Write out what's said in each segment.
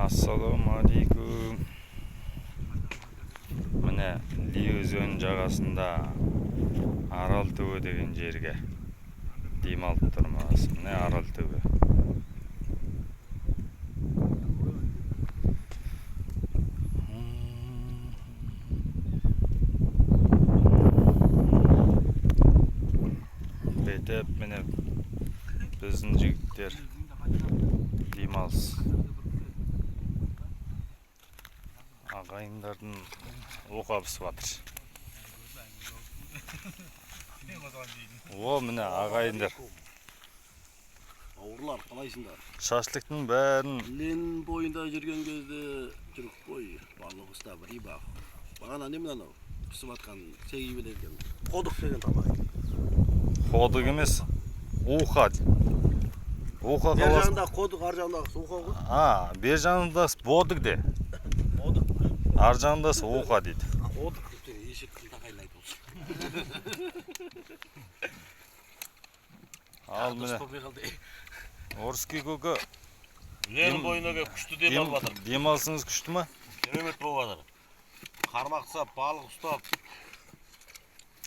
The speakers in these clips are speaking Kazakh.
Assalomu alaykum. Mana Li o'zен жағасында Арал төбе деген жерге дем алып тұрмыз. Міне Арал төбе. Бетеп міне біздің жігіттер демалыс. Ағайындардың оқабысы батыр. О, міне ағайындар. Ауырлар, қалайсыңдар? Шашлықтың бәрін Лен бойында жүрген кезде жүріп қой, балық ұстап, риба. Бағана не мынау? Пісіп атқан сегей деген. Қодық деген тамақ. Қодық емес, уха. Уха Бер қаласы. жағында қодық, ар жағында уха ғой. Бер жағында бодық де. Қодық. Ар жағында уха дейді. Қодық ешек тақайлайды болсын. Ал міне Орский көке. Лен бойынаға күшті деп алып жатыр. Демалысыңыз күшті ма? Керемет болып жатыр. Қармақ ұстап, балық ұстап.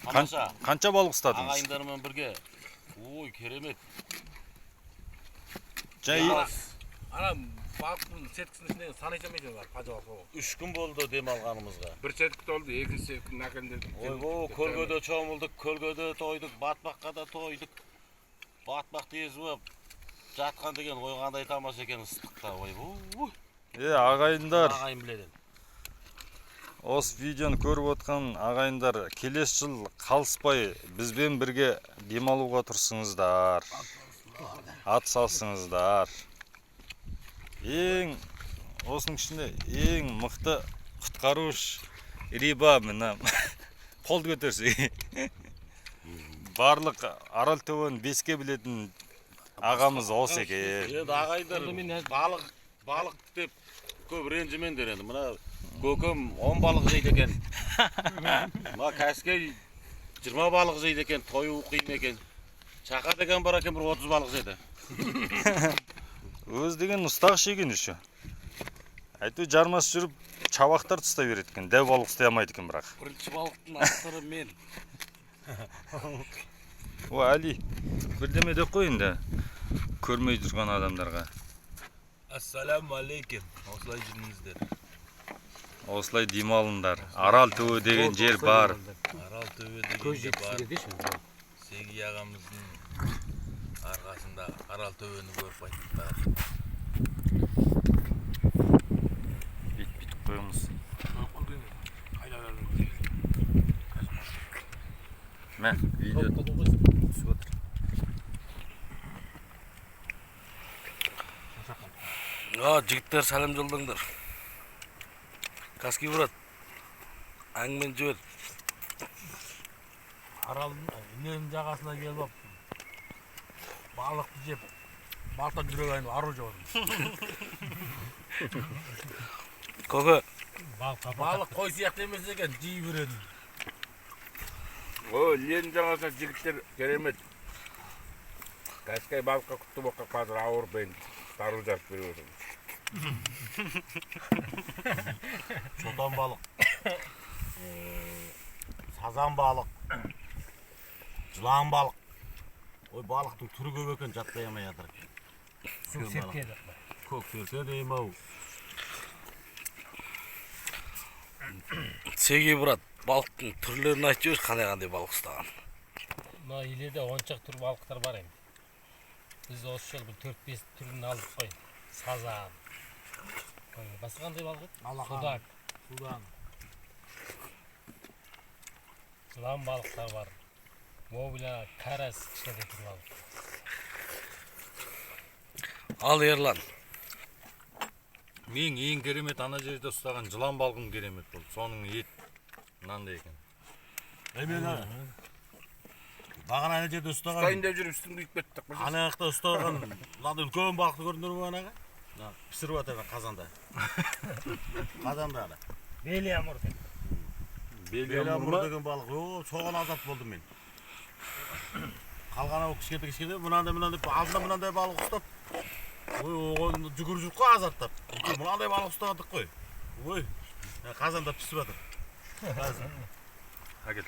Тамаша. Қанша балық ұстадыңыз? Ағайындармен бірге. Ой, керемет. Анам балықтың сеткісінің ішінде санайсамайды бар, қажауы. 3 күн болды демалғанымызға. Бір сеткі толды, екінші сеткі накендерді. Ой, көлгөде чомылдық, көлгөде тойдық, батпаққа да тойдық. Батпақ тез болып жатқан деген ой қандай тамаша екен ыстықта. Ағайындар. Ағайын біледі. Осы видеоны көріп отқан ағайындар, келесі жыл қалыспай бізбен бірге демалуға тұрсыңыздар. Ат салсыңыздар. Осының ішінде ең мықты құтқаруш риба мына қолды көтерсе. Барлық Арал төбені беске білетін ағамыз осы екен. Енді ағайындар балық деп көп ренжімеңдер енді. Мына көкем 10 балық жейді екен. Мына кәскей 20 балық жейді екен, тойы қиын екен. Шақа деген бар екен, бір 30 балық жейді. Өз деген ұстақ шеген үші. Әйту жармас жүріп чабақтар тұстай береді екен. Дәу балық ұстай алмайды екен бірақ. Бірінші балықтың авторы мен. О, Әли, бірдеме деп қойын да көрмей тұрған адамдарға. Ассаламу алейкум. Осылай жүріңіздер. Осылай демалыңдар. Арал төбе деген жер бар. Арал төбе деген жер бар. Сегей ағамыздың арқасында Арал төбені көріп қайттық. Бит қойыңыз. Мә, видео түсіп отыр. Жігіттер сәлем жолдыңдар. Каски бұрат. Әңмен жөр. Аралдың жағасына келіп балықты жеп, балтан жүрек айнып ару жауырым. Көке. Балық қой сияқты емес екен, жей береді. Лен жағасына жігіттер керемет. Кәскай балыққа құтты боққа қазір ауыр бейін тару жарып беріп отырмыз. Çotan balık. Sazan balık. Cılan balık. Oy balıktың түрі көп екен, жатпай жатыр. Көк серке деп. Көк серке дейм ау. Сегей бұрат, балықтың түрлерін айтып жүрсіз, қандай балық ұстаған? Мына елде 10 шақты түр балықтар бар енді. Біз осы жол бір 4-5 түрін алдық қой. Сазан. Басқа қандай балық еді? Судак. Жылан балықтар бар. Мобиля, карас, кішкентай түр балық. Ал Ерлан. Мен ең керемет ана жерде ұстаған жылан балығым керемет болды. Соның ет мынандай екен. Бағана ана жерде ұстаған. Қайын деп жүріп үстін күйіп кеттік. Ана жақта ұстаған. Мынандай үлкен балықты көрдіңдер ме анаға? Пісіріп жатыр қазанда. Қазанда ана. Белиамур. Белиамур деген балық. Соған азап болдым мен. Қалған ау кішкентай. Мынандай алдында мынандай балық ұстап Ой, оған жүгіріп жүріп қой азаптап. Мынандай балық ұстадық қой. Ой, қазанда пісіп жатыр. Қазір. Әкел.